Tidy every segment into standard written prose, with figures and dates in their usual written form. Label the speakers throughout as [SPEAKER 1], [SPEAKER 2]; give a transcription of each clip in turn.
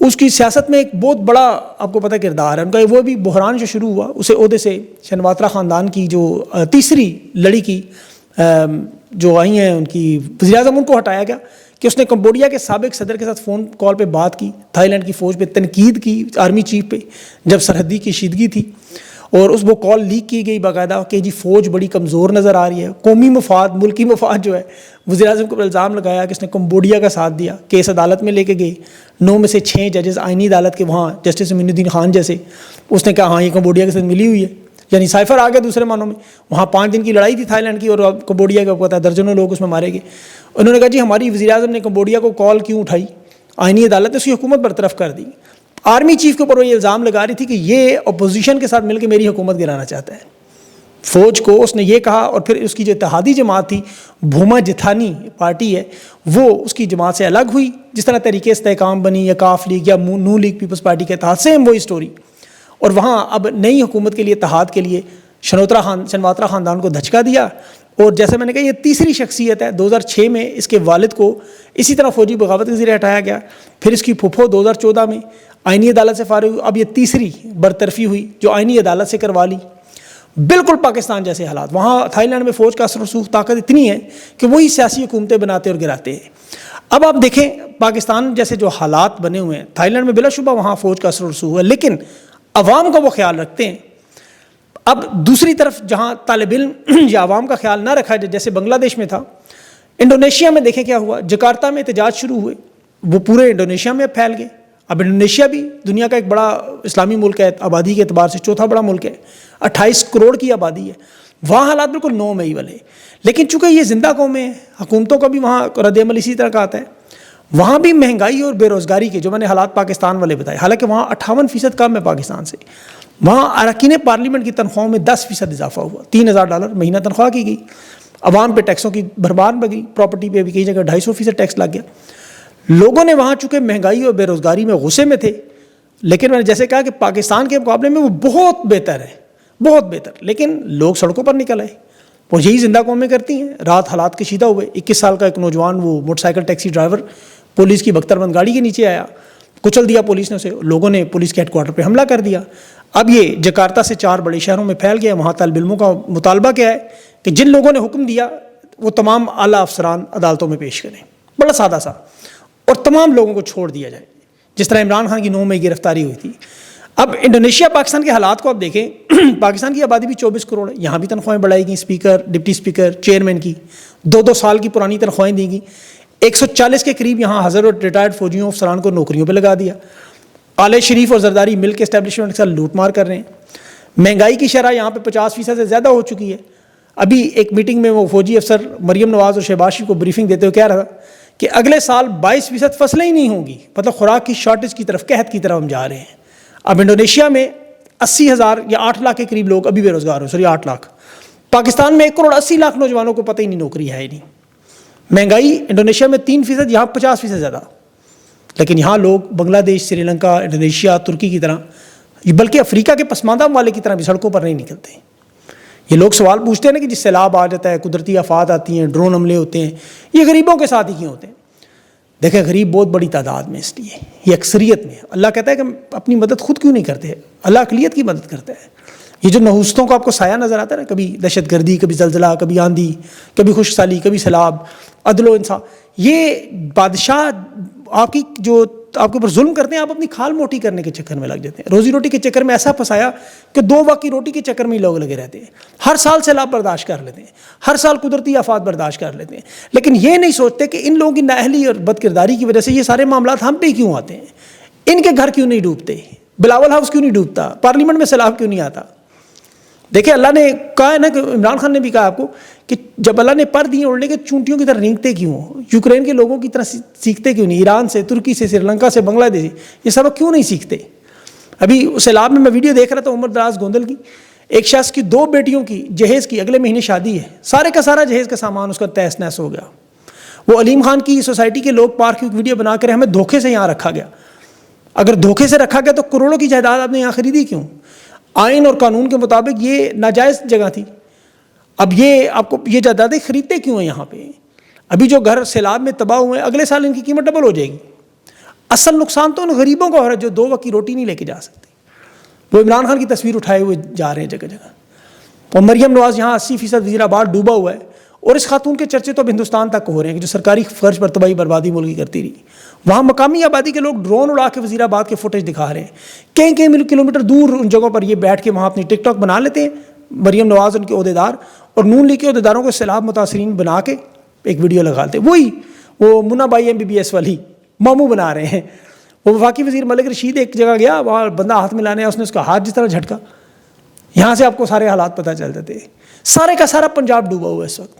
[SPEAKER 1] اس کی سیاست میں ایک بہت بڑا آپ کو پتہ کردار ہے ان کا. وہ بھی بحران جو شروع ہوا اسے عہدے سے شنواترا خاندان کی جو تیسری لڑی کی جو آئی ہیں ان کی وزیر اعظم ان کو ہٹایا گیا کہ اس نے کمبوڈیا کے سابق صدر کے ساتھ فون کال پہ بات کی, تھائی لینڈ کی فوج پہ تنقید کی, آرمی چیف پہ, جب سرحدی کشیدگی تھی, اور اس وہ کال لیک کی گئی باقاعدہ کہ جی فوج بڑی کمزور نظر آ رہی ہے, قومی مفاد ملکی مفاد جو ہے. وزیر اعظم کو الزام لگایا کہ اس نے کمبوڈیا کا ساتھ دیا, کیس عدالت میں لے کے گئے, 9 میں سے 6 ججز آئینی عدالت کے وہاں جسٹس امین الدین خان جیسے, اس نے کہا ہاں یہ کمبوڈیا کے ساتھ ملی ہوئی ہے, یعنی سائفر آ گیا دوسرے معنوں میں. وہاں 5 دن کی لڑائی تھی تھائی لینڈ کی, اور کمبوڈیا کا پتہ ہے درجنوں لوگ اس میں مارے گئے. انہوں نے کہا جی ہماری وزیر اعظم نے کمبوڈیا کو کال کیوں اٹھائی, آئینی عدالت نے اس کی حکومت برطرف کر دی. آرمی چیف کے اوپر وہ یہ الزام لگا رہی تھی کہ یہ اپوزیشن کے ساتھ مل کے میری حکومت گرانا چاہتا ہے. فوج کو اس نے یہ کہا, اور پھر اس کی جو اتحادی جماعت تھی بھوما جتھانی پارٹی ہے وہ اس کی جماعت سے الگ ہوئی, جس طرح تحریک استحکام بنی یا کاف لیگ یا نو لیگ پیپلز پارٹی کے اتحاد, سیم وہی اسٹوری. اور وہاں اب نئی حکومت کے لیے اتحاد کے لیے شنواترا خاندان کو دھچکا دیا. اور جیسے میں نے کہا یہ تیسری شخصیت ہے. 2006 میں اس کے والد کو اسی طرح فوجی بغاوت کے ذریعے ہٹایا گیا, پھر اس کی پھپھو 2014 میں آئینی عدالت سے فارغ ہوئی. اب یہ تیسری برطرفی ہوئی جو آئینی عدالت سے کروا لی. بالکل پاکستان جیسے حالات. وہاں تھائی لینڈ میں فوج کا اثر رسوخ طاقت اتنی ہے کہ وہی سیاسی حکومتیں بناتے اور گراتے ہیں. اب آپ دیکھیں پاکستان جیسے جو حالات بنے ہوئے ہیں, تھائی لینڈ میں بلا شبہ وہاں فوج کا اثر رسوخ ہے, لیکن عوام کا وہ خیال رکھتے ہیں. اب دوسری طرف جہاں طالب علم یا عوام کا خیال نہ رکھا جائے, جیسے بنگلہ دیش میں تھا, انڈونیشیا میں دیکھیں کیا ہوا. جکارتا میں احتجاج شروع ہوئے, وہ پورے انڈونیشیا میں پھیل گئے. اب انڈونیشیا بھی دنیا کا ایک بڑا اسلامی ملک ہے, آبادی کے اعتبار سے چوتھا بڑا ملک ہے, 28 کروڑ کی آبادی ہے. وہاں حالات بالکل 9 مئی والے, لیکن چونکہ یہ زندہ قومیں ہیں, حکومتوں کا بھی وہاں رد عمل اسی طرح کا آتا ہے. وہاں بھی مہنگائی اور بے روزگاری کے جو میں نے حالات پاکستان والے بتائے, حالانکہ وہاں 58% کم ہے پاکستان سے. وہاں اراکین پارلیمنٹ کی تنخواہوں میں 10% اضافہ ہوا, $3000 مہینہ تنخواہ کی گئی. عوام پہ ٹیکسوں کی بھرمار بگی, پراپرٹی پہ بھی کئی جگہ 250% ٹیکس لگ گیا. لوگوں نے وہاں چونکہ مہنگائی اور بے روزگاری میں غصے میں تھے, لیکن میں نے جیسے کہا کہ پاکستان کے مقابلے میں وہ بہت بہتر ہے, بہت بہتر. لیکن لوگ سڑکوں پر نکل آئے, وہ یہی زندہ قومیں کرتی ہیں. رات حالات کشیدہ ہوئے. 21 سال کا ایک نوجوان وہ motor cycle taxi driver police کی بختربند گاڑی کے نیچے آیا, کچل دیا پولیس نے اسے, لوگوں نے پولیس کے ہیڈ کوارٹر پہ حملہ کر دیا. اب یہ جکارتا سے 4 بڑے شہروں میں پھیل گیا. وہاں طالب علموں کا مطالبہ کیا ہے کہ جن لوگوں نے حکم دیا وہ تمام اعلیٰ افسران عدالتوں میں پیش کریں, بڑا سادہ سا, اور تمام لوگوں کو چھوڑ دیا جائے, جس طرح عمران خان کی 9 مئی گرفتاری ہوئی تھی. اب انڈونیشیا پاکستان کے حالات کو آپ دیکھیں, پاکستان کی آبادی بھی 24 کروڑ ہے, یہاں بھی تنخواہیں بڑھائی گئیں, اسپیکر, ڈپٹی اسپیکر, چیئرمین کی 2 سال کی پرانی تنخواہیں دی گئیں. 140 کے قریب یہاں حضر اور ریٹائرڈ فوجیوں افسران کو نوکریوں پہ لگا دیا. آل شریف اور زرداری مل کے اسٹیبلشمنٹ کے ساتھ لوٹ مار کر رہے ہیں. مہنگائی کی شرح یہاں پہ 50% سے زیادہ ہو چکی ہے. ابھی ایک میٹنگ میں وہ فوجی افسر مریم نواز اور شہباز شریف کو بریفنگ دیتے ہوئے کہہ رہا تھا کہ اگلے سال 22% فصلیں ہی نہیں ہوں گی, مطلب خوراک کی شارٹیج کی طرف, قحط کی طرف ہم جا رہے ہیں. اب انڈونیشیا میں 80,000 یا 8 لاکھ کے قریب لوگ ابھی بے روزگار ہو, 8 لاکھ. پاکستان میں 1,80,00,000 نوجوانوں کو پتہ ہی نہیں نوکری ہے ہی نہیں. مہنگائی انڈونیشیا میں 3%, یہاں 50% زیادہ. لیکن یہاں لوگ بنگلہ دیش, سری لنکا, انڈونیشیا, ترکی کی طرح, بلکہ افریقہ کے پسماندہ ممالک کی طرح بھی سڑکوں پر نہیں نکلتے. یہ لوگ سوال پوچھتے ہیں نا کہ جس سیلاب آ جاتا ہے, قدرتی آفات آتی ہیں, ڈرون حملے ہوتے ہیں, یہ غریبوں کے ساتھ ہی کیوں ہوتے ہیں؟ دیکھیں غریب بہت بڑی تعداد میں, اس لیے یہ اکثریت میں. اللہ کہتا ہے کہ اپنی مدد خود کیوں نہیں کرتے, اللہ اقلیت کی مدد کرتا ہے. یہ جو نحوستوں کا آپ کو سایہ نظر آتا ہے نا, کبھی دہشت گردی, کبھی زلزلہ, کبھی آندھی, کبھی خشک سالی, کبھی سیلاب, عدل و انصاف, یہ بادشاہ آپ کی جو آپ کے اوپر ظلم کرتے ہیں, آپ اپنی کھال موٹی کرنے کے چکر میں لگ جاتے ہیں. روزی روٹی کے چکر میں ایسا پھنسایا کہ 2 وقت کی روٹی کے چکر میں ہی لوگ لگے رہتے ہیں. ہر سال سیلاب برداشت کر لیتے ہیں, ہر سال قدرتی آفات برداشت کر لیتے ہیں, لیکن یہ نہیں سوچتے کہ ان لوگوں کی نااہلی اور بد کرداری کی وجہ سے یہ سارے معاملات ہم پہ کیوں آتے ہیں. ان کے گھر کیوں نہیں ڈوبتے, بلاول ہاؤس کیوں نہیں ڈوبتا, پارلیمنٹ میں سیلاب کیوں نہیں آتا. دیکھیں اللہ نے کہا ہے نا کہ عمران خان نے بھی کہا آپ کو کہ جب اللہ نے پر دیے اڑنے کے چونٹیوں کی طرح رینگتے کیوں, یوکرین کے لوگوں کی طرح سیکھتے کیوں نہیں, ایران سے, ترکی سے, سری لنکا سے, بنگلہ دیش سے, یہ سبق کیوں نہیں سیکھتے. ابھی سیلاب میں ویڈیو دیکھ رہا تھا عمر دراز گوندل کی, ایک شخص کی 2 بیٹیوں کی جہیز کی, اگلے مہینے شادی ہے, سارے کا سارا جہیز کا سامان اس کا تہس نہس ہو گیا. وہ علیم خان کی سوسائٹی کے لوگ پارک کی ویڈیو بنا کر ہمیں دھوکے سے یہاں رکھا گیا. اگر دھوکے سے رکھا گیا تو کروڑوں کی جائیداد آپ نے یہاں خریدی کیوں؟ آئین اور قانون کے مطابق یہ ناجائز جگہ تھی. اب یہ آپ کو یہ جائیدادیں خریدتے کیوں ہیں یہاں پہ؟ ابھی جو گھر سیلاب میں تباہ ہوئے ہیں, اگلے سال ان کی قیمت ڈبل ہو جائے گی. اصل نقصان تو ان غریبوں کا ہو رہا ہے جو 2 وقت کی روٹی نہیں لے کے جا سکتے. وہ عمران خان کی تصویر اٹھائے ہوئے جا رہے ہیں جگہ جگہ. اور مریم نواز یہاں 80% وزیر آباد ڈوبا ہوا ہے, اور اس خاتون کے چرچے تو اب ہندوستان تک ہو رہے ہیں کہ جو سرکاری فرض پر تباہی بربادی ملک کی کرتی رہی. وہاں مقامی آبادی کے لوگ ڈرون اڑا کے وزیر آباد کے فوٹیج دکھا رہے ہیں. کئی کلومیٹر دور ان جگہوں پر یہ بیٹھ کے وہاں اپنی ٹک ٹاک بنا لیتے ہیں. مریم نواز ان کے عہدیدار اور نون لیگ کے عہدیداروں کو سیلاب متاثرین بنا کے ایک ویڈیو لگا لیتے. وہ منا بائی MBBS والی ماموں بنا رہے ہیں. وہ وفاقی وزیر ملک رشید ایک جگہ گیا, وہاں بندہ ہاتھ ملانے آیا, اس نے اس کا ہاتھ جس طرح جھٹکا, یہاں سے آپ کو سارے حالات پتہ چل جاتے ہیں. سارے کا سارا پنجاب ڈوبا ہوا ہے اس وقت,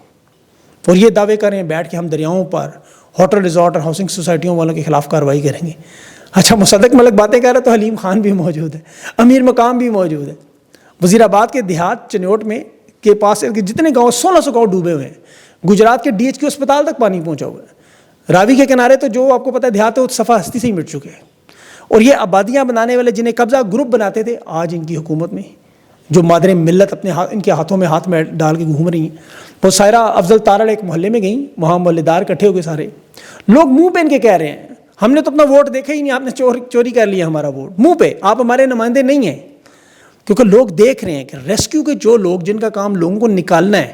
[SPEAKER 1] اور یہ دعوے کریں بیٹھ کے ہم دریاؤں پر ہوٹل ریزورٹ اور ہاؤسنگ سوسائٹیوں والوں کے خلاف کارروائی کریں گے. اچھا, مصدق ملک باتیں کہہ رہے تو حلیم خان بھی موجود ہے, امیر مقام بھی موجود ہے. وزیر آباد کے دیہات چنوٹ میں کے پاس جتنے گاؤں 1600 گاؤں ڈوبے ہوئے ہیں. گجرات کے DHQ اسپتال تک پانی پہنچا ہوا ہے. راوی کے کنارے تو جو آپ کو پتہ ہے دیہات ہے صفحہ ہستی سے ہی مٹ چکے ہیں. اور یہ آبادیاں بنانے والے جنہیں قبضہ گروپ بناتے تھے, آج ان کی حکومت میں جو مادر ملت اپنے ان کے ہاتھوں میں ہاتھ میں ڈال کے گھوم رہی ہیں. وہ سائرہ افضل تارڑ ایک محلے میں گئیں, وہاں محلے دار اکٹھے ہو گئے سارے لوگ, منہ پہ ان کے کہہ رہے ہیں ہم نے تو اپنا ووٹ دیکھا ہی نہیں, آپ نے چوری کر لیا ہمارا ووٹ. منہ پہ آپ ہمارے نمائندے نہیں ہیں. کیونکہ لوگ دیکھ رہے ہیں کہ ریسکیو کے جو لوگ جن کا کام لوگوں کو نکالنا ہے,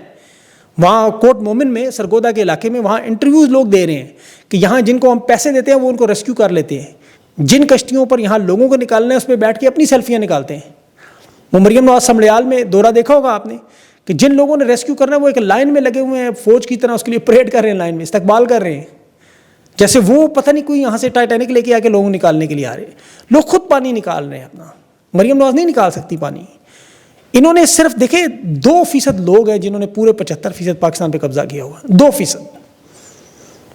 [SPEAKER 1] وہاں کوٹ مومن میں سرگودا کے علاقے میں وہاں انٹرویوز لوگ دے رہے ہیں کہ یہاں جن کو ہم پیسے دیتے ہیں وہ ان کو ریسکیو کر لیتے ہیں. جن کشتیوں پر یہاں لوگوں کو نکالنا ہے اس پہ بیٹھ کے اپنی سیلفیاں نکالتے ہیں. وہ مریم نواز سمڑیال میں دورہ دیکھا ہوگا آپ نے کہ جن لوگوں نے ریسکیو کرنا ہے وہ ایک لائن میں لگے ہوئے ہیں, فوج کی طرح اس کے لیے پریڈ کر رہے ہیں, لائن میں استقبال کر رہے ہیں, جیسے وہ پتہ نہیں کوئی یہاں سے ٹائٹینک لے کے آ کے لوگوں نکالنے کے لیے آ رہے ہیں. لوگ خود پانی نکال رہے ہیں اپنا. مریم نواز نہیں نکال سکتی پانی. انہوں نے صرف دیکھے 2% لوگ ہیں جنہوں نے پورے 75% پاکستان پہ قبضہ کیا ہوا, 2%.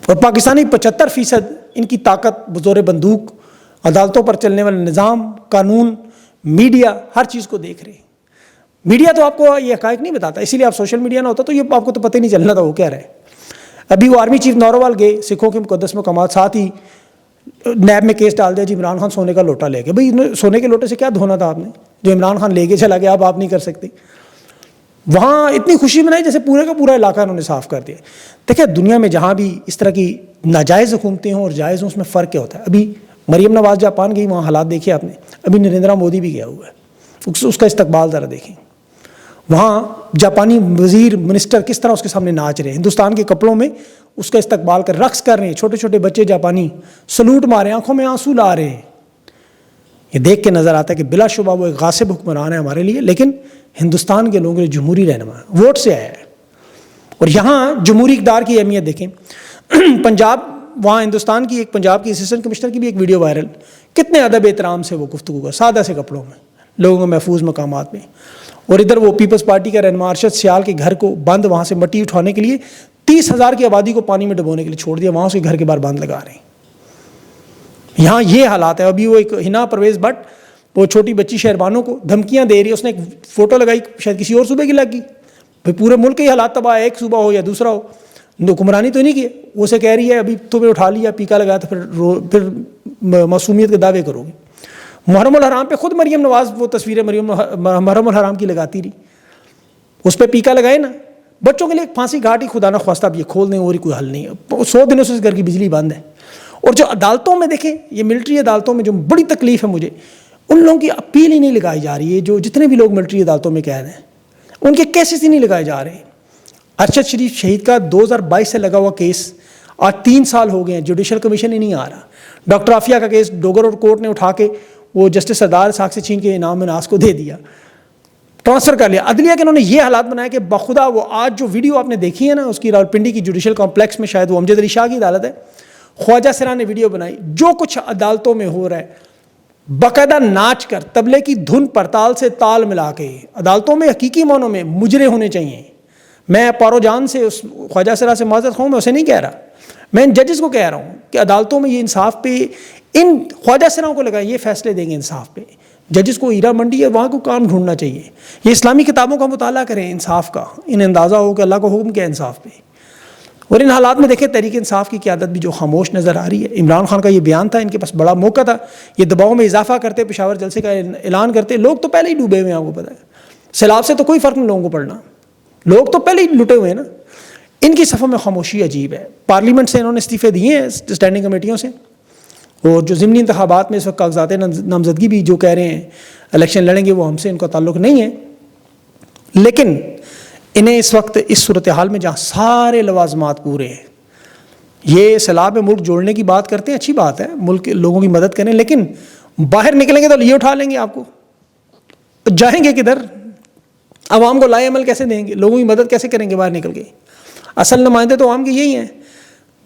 [SPEAKER 1] اور پاکستانی 75% ان کی طاقت بزور بندوق, عدالتوں پر چلنے والے نظام, قانون, میڈیا, ہر چیز کو دیکھ رہے ہیں. میڈیا تو آپ کو یہ حقائق نہیں بتاتا, اسی لیے آپ سوشل میڈیا نہ ہوتا تو یہ آپ کو تو پتہ ہی نہیں چلنا تھا وہ کیا رہے. ابھی وہ آرمی چیف نوروال گئے, سکھوں کے مقدس مقامات, ساتھ ہی نیب میں کیس ڈال دیا جی عمران خان سونے کا لوٹا لے گئے. بھائی سونے کے لوٹے سے کیا دھونا تھا آپ نے, جو عمران خان لے کے چلا گیا, اب آپ نہیں کر سکتے. وہاں اتنی خوشی منائی جیسے پورے کا پورا علاقہ انہوں نے صاف کر دیا. دیکھیں دنیا میں جہاں بھی اس طرح کی ناجائز حکومتیں ہوں اور جائز ہوں اس میں فرق کیا ہوتا ہے. ابھی مریم نواز جاپان گئی, وہاں حالات دیکھے آپ نے. ابھی نریندرا مودی بھی گیا ہوا ہے, اس کا استقبال ذرا دیکھیں. وہاں جاپانی وزیر منسٹر کس طرح اس کے سامنے ناچ رہے ہیں, ہندوستان کے کپڑوں میں اس کا استقبال کر رقص کر رہے ہیں. چھوٹے چھوٹے بچے جاپانی سلوٹ مارے, آنکھوں میں آنسو لا رہے ہیں. یہ دیکھ کے نظر آتا ہے کہ بلا شبہ وہ ایک غاصب حکمران ہے ہمارے لیے, لیکن ہندوستان کے لوگوں کے جمہوری رہنما ووٹ سے آیا ہے. اور یہاں جمہوری اقدار کی اہمیت دیکھیں. پنجاب, وہاں ہندوستان کی ایک پنجاب کی اسسٹنٹ کمشنر کی بھی ایک ویڈیو وائرل, کتنے ادب احترام سے وہ گفتگو کر, سادہ سے کپڑوں میں, لوگوں کو محفوظ مقامات میں. اور ادھر وہ پیپلز پارٹی کا رہنما ارشد سیال کے گھر کو بند, وہاں سے مٹی اٹھانے کے لیے 30,000 کی آبادی کو پانی میں ڈبونے کے لیے چھوڑ دیا, وہاں اس کے گھر کے باہر بند لگا رہے ہیں. یہاں یہ حالات ہے. ابھی وہ ایک ہنا پرویز بٹ, وہ چھوٹی بچی شہربانوں کو دھمکیاں دے رہی ہے, اس نے ایک فوٹو لگائی, شاید کسی اور صوبے کی لگ گئی. بھائی پورے ملک کے حالات تباہ, ایک صوبہ ہو یا دوسرا ہو, حکمرانی تو نہیں کی. وہ اسے کہہ رہی ہے ابھی تمہیں اٹھا لیا, پیکا لگایا تو پھر معصومیت کے دعوے کرو گے. محرم الحرام پہ خود مریم نواز وہ تصویریں محرم الحرام کی لگاتی رہی, اس پہ پیکا لگائے نا. بچوں کے لیے ایک پھانسی گھاٹی خدا نہ خواستہ اب یہ کھول دیں اور کوئی حل نہیں ہے. 100 دنوں سے اس گھر کی بجلی بند ہے. اور جو عدالتوں میں دیکھیں, یہ ملٹری عدالتوں میں جو بڑی تکلیف ہے مجھے, ان لوگوں کی اپیل ہی نہیں لگائی جا رہی ہے. جو جتنے بھی لوگ ملٹری عدالتوں میں قید ہیں ان کے کیسز ہی نہیں لگائے جا رہے ہیں. ارشد شریف شہید کا 2022 سے لگا ہوا کیس آج 3 سال ہو گئے ہیں, جوڈیشل کمیشن ہی نہیں آ رہا. ڈاکٹر عافیہ کا کیس ڈوگر اور کورٹ نے اٹھا کے وہ جسٹس سردار ساکھ سے چھین کے انعام مناس کو دے دیا, ٹرانسفر کر لیا. عدلیہ کے انہوں نے یہ حالات بنائے کہ بخدا وہ آج جو ویڈیو آپ نے دیکھی ہے نا, اس کی راولپنڈی کی جوڈیشل کمپلیکس میں, شاید وہ امجد علی شاہ کی عدالت ہے, خواجہ سرا نے ویڈیو بنائی. جو کچھ عدالتوں میں ہو رہا ہے باقاعدہ ناچ کر, تبلے کی دھن پڑتال سے تال ملا کے, عدالتوں میں حقیقی معنوں میں مجرے ہونے چاہیے. میں پارو جان سے اس خواجہ سرا سے معذرت خواہوں, میں اسے نہیں کہہ رہا, میں ان ججز کو کہہ رہا ہوں کہ عدالتوں میں یہ انصاف پہ, ان خواجہ سراؤں کو لگا یہ فیصلے دیں گے انصاف پہ. ججز کو ہیرا منڈی ہے وہاں کو کام ڈھونڈنا چاہیے. یہ اسلامی کتابوں کا مطالعہ کریں انصاف کا, انہیں اندازہ ہو کہ اللہ کو حکم کیا انصاف پہ. اور ان حالات میں دیکھیں تحریک انصاف کی قیادت بھی جو خاموش نظر آ رہی ہے. عمران خان کا یہ بیان تھا, ان کے پاس بڑا موقع تھا, یہ دباؤ میں اضافہ کرتے, پشاور جلسے کا اعلان کرتے. لوگ تو پہلے ہی ڈوبے ہوئے ہیں, آپ کو پتہ ہے. سیلاب سے تو کوئی فرق نہیں لوگوں کو پڑنا, لوگ تو پہلے ہی لٹے ہوئے ہیں نا. ان کی صفوں میں خاموشی عجیب ہے. پارلیمنٹ سے انہوں نے استعفے دیے ہیں, اسٹینڈنگ کمیٹیوں سے, اور جو ضمنی انتخابات میں اس وقت کاغذات نامزدگی بھی جو کہہ رہے ہیں الیکشن لڑیں گے، وہ ہم سے ان کا تعلق نہیں ہے، لیکن انہیں اس وقت اس صورتحال میں جہاں سارے لوازمات پورے ہیں، یہ سیلاب میں ملک جوڑنے کی بات کرتے ہیں، اچھی بات ہے، ملک لوگوں کی مدد کریں، لیکن باہر نکلیں گے تو یہ اٹھا لیں گے آپ کو، جائیں گے کدھر؟ عوام کو لائے عمل کیسے دیں گے؟ لوگوں کی مدد کیسے کریں گے باہر نکل کے؟ اصل نمائندے تو عوام کے یہی ہیں۔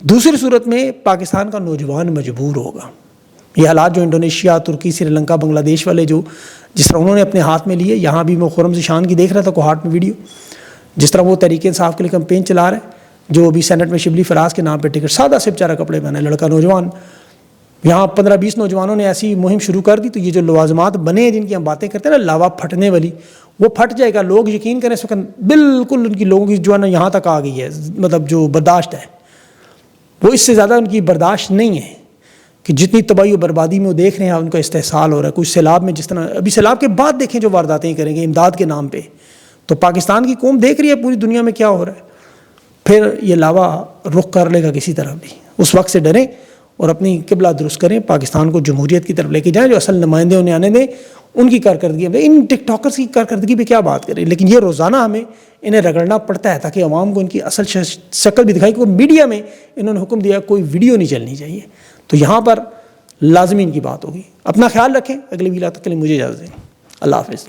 [SPEAKER 1] دوسری صورت میں پاکستان کا نوجوان مجبور ہوگا، یہ حالات جو انڈونیشیا، ترکی، سری لنکا، بنگلہ دیش والے جو جس طرح انہوں نے اپنے ہاتھ میں لیے، یہاں بھی میں خرم ذیشان کی دیکھ رہا تھا کوہاٹ میں ویڈیو، جس طرح وہ تحریک انصاف کے لیے کمپین چلا رہے ہیں، جو ابھی سینٹ میں شبلی فراز کے نام پہ ٹکٹ، سادہ سے بیچارہ کپڑے پہنا ہے لڑکا نوجوان، یہاں 15-20 نوجوانوں نے ایسی مہم شروع کر دی، تو یہ جو لوازمات بنے ہیں جن کی ہم باتیں کرتے ہیں نا، لاوا پھٹنے والی، وہ پھٹ جائے گا۔ لوگ یقین کریں اس وقت بالکل ان کی لوگوں کی جو ہے نا یہاں تک آ گئی ہے، مطلب جو برداشت ہے وہ اس سے زیادہ ان کی برداشت نہیں ہے، کہ جتنی تباہی و بربادی میں وہ دیکھ رہے ہیں ان کا استحصال ہو رہا ہے۔ کچھ سیلاب میں جس طرح ابھی سیلاب کے بعد دیکھیں جو وارداتیں کریں گے امداد کے نام پہ، تو پاکستان کی قوم دیکھ رہی ہے پوری دنیا میں کیا ہو رہا ہے، پھر یہ لاوا رخ کر لے گا کسی طرف بھی۔ اس وقت سے ڈریں اور اپنی قبلہ درست کریں، پاکستان کو جمہوریت کی طرف لے کے جائیں، جو اصل نمائندے انہیں آنے دیں، ان کی کارکردگی، ان ٹک ٹاکرز کی کارکردگی پہ کیا بات کریں، لیکن یہ روزانہ ہمیں انہیں رگڑنا پڑتا ہے تاکہ عوام کو ان کی اصل شکل بھی دکھائی، کہ وہ میڈیا میں انہوں نے حکم دیا کوئی ویڈیو نہیں چلنی چاہیے، تو یہاں پر لازمی ان کی بات ہوگی۔ اپنا خیال رکھیں، اگلی ویلا تک کے لیے مجھے اجازت دیں، اللہ حافظ۔